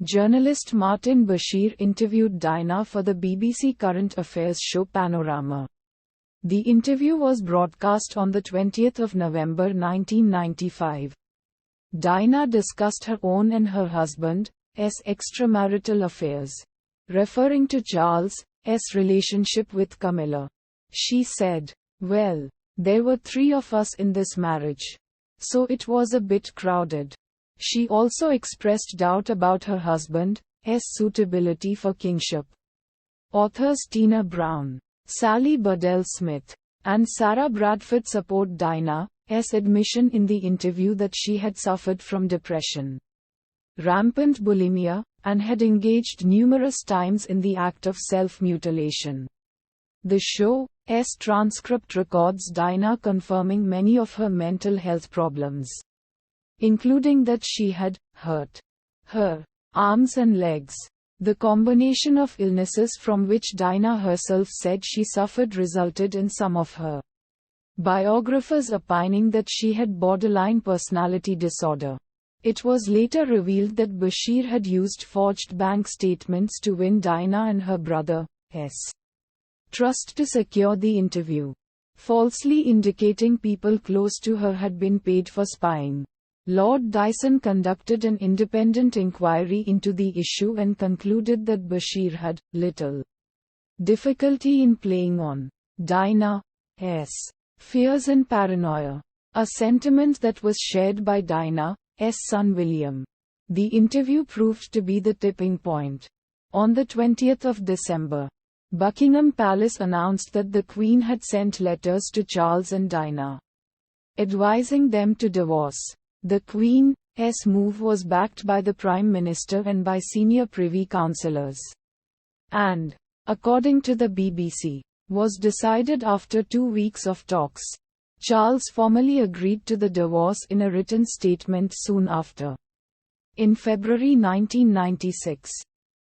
Journalist Martin Bashir interviewed Diana for the BBC current affairs show Panorama. The interview was broadcast on the 20th of November 1995. Diana discussed her own and her husband's extramarital affairs. Referring to Charles' relationship with Camilla, she said, "Well, there were 3 of us in this marriage, so it was a bit crowded." She also expressed doubt about her husband's suitability for kingship. Authors Tina Brown, Sally Budell-Smith, and Sarah Bradford support Diana's admission in the interview that she had suffered from depression, rampant bulimia, and had engaged numerous times in the act of self-mutilation. The show's transcript records Diana confirming many of her mental health problems, including that she had hurt her arms and legs. The combination of illnesses from which Diana herself said she suffered resulted in some of her biographers opining that she had borderline personality disorder. It was later revealed that Bashir had used forged bank statements to win Diana and her brother's trust to secure the interview, falsely indicating people close to her had been paid for spying. Lord Dyson conducted an independent inquiry into the issue and concluded that Bashir had little difficulty in playing on Diana's fears and paranoia, a sentiment that was shared by Diana's son William. The interview proved to be the tipping point. On the 20th of December, Buckingham Palace announced that the Queen had sent letters to Charles and Diana, advising them to divorce. The Queen's move was backed by the Prime Minister and by senior Privy Councillors, and, according to the BBC, was decided after 2 weeks of talks. Charles formally agreed to the divorce in a written statement soon after. In February 1996,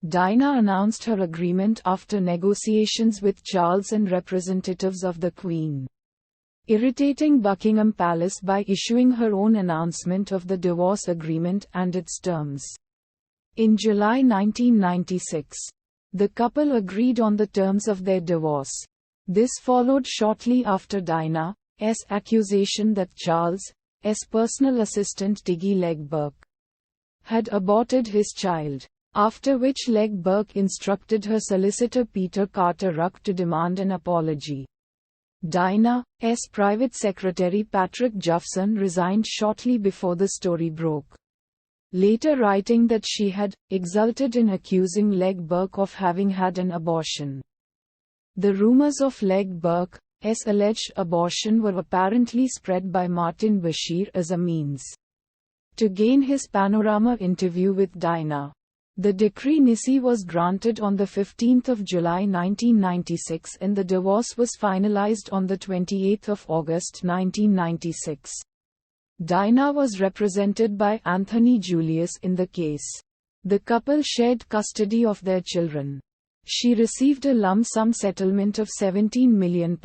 Diana announced her agreement after negotiations with Charles and representatives of the Queen, irritating Buckingham Palace by issuing her own announcement of the divorce agreement and its terms. In July 1996, the couple agreed on the terms of their divorce. This followed shortly after Diana's accusation that Charles' personal assistant Tiggy Legge-Burke had aborted his child, after which Legge-Burke instructed her solicitor Peter Carter-Ruck to demand an apology. Diana's private secretary Patrick Juffson resigned shortly before the story broke, later writing that she had exulted in accusing Legge-Burke of having had an abortion. The rumors of Legge-Burke's alleged abortion were apparently spread by Martin Bashir as a means to gain his Panorama interview with Diana. The decree nisi was granted on 15 July 1996 and the divorce was finalized on 28 August 1996. Diana was represented by Anthony Julius in the case. The couple shared custody of their children. She received a lump sum settlement of £17 million,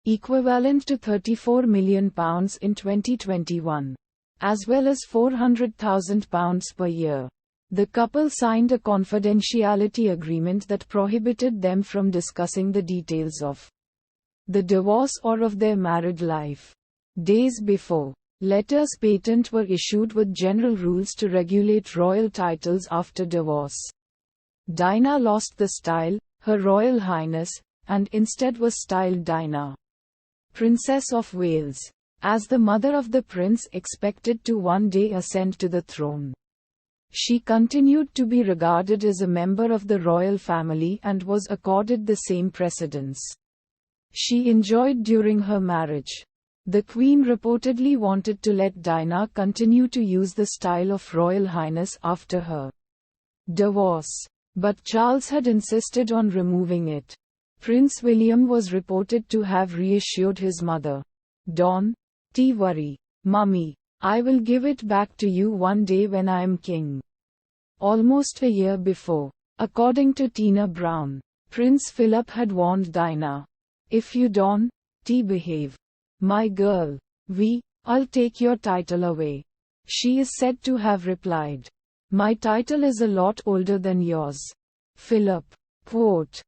equivalent to £34 million in 2021, as well as £400,000 per year. The couple signed a confidentiality agreement that prohibited them from discussing the details of the divorce or of their married life. Days before, letters patent were issued with general rules to regulate royal titles after divorce. Diana lost the style, Her Royal Highness, and instead was styled Diana, Princess of Wales, as the mother of the prince expected to one day ascend to the throne. She continued to be regarded as a member of the royal family and was accorded the same precedence she enjoyed during her marriage. The Queen reportedly wanted to let Diana continue to use the style of Royal Highness after her divorce, but Charles had insisted on removing it. Prince William was reported to have reassured his mother, "Don't worry, Mummy. I will give it back to you one day when I am king." Almost a year before, according to Tina Brown, Prince Philip had warned Diana, "If you don't behave, my girl, I'll take your title away." She is said to have replied, My title is a lot older than yours. Philip. Quote.